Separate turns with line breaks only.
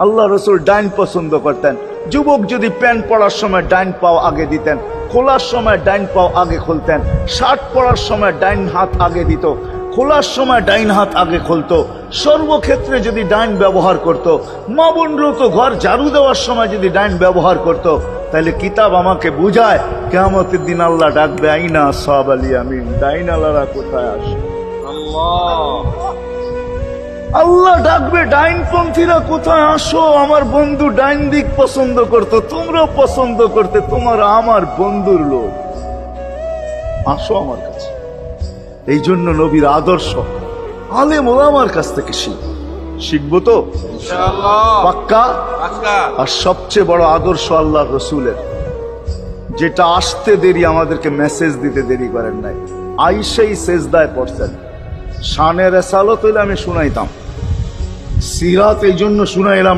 আল্লাহ রসুল ডাইন পছন্দ করতেন। যুবক যদি প্যান্ট পরার সময় ডাইন পাও আগে দিতেন, খোলার সময় ডাইন পাও আগে খুলতেন, শার্ট পরার সময় ডাইন হাত আগে দিত, খোলার সময় ডাইন হাত আগে খুলতো, সর্বক্ষেত্রে যদি ডাইন ব্যবহার করত। মা বোনরাও তো ঘর ঝাড়ু দেওয়ার সময় যদি ডাইন ব্যবহার করত, তাহলে কিতাব আমাকে বুঝায় কিয়ামতের দিন আল্লাহ ডাকবে আইনা আসহাব আল ইয়ামিন, ডাইন আলারা কোথায় আসে? আল্লাহ ডাকবে ডাইনপন্থীরা কোথায় আসো? আমার বন্ধু ডাইন দিক পছন্দ করতো, তোমরাও পছন্দ করতে, তোমার আমার বন্ধুর লোক, আসো আমার কাছে। এই জন্য নবীর আদর্শ আলেম ওলামার কাছ থেকে শিখবো তো পাক্কা। আর সবচেয়ে বড় আদর্শ আল্লাহ রসুলের, যেটা আসতে দেরি, আমাদেরকে মেসেজ দিতে দেরি করেন নাই। আইসেই সেজদায় পড়ছেন। শানের রেসালত হইলে আমি শুনাইতাম, সিরাত এই জন্য শুনাইলাম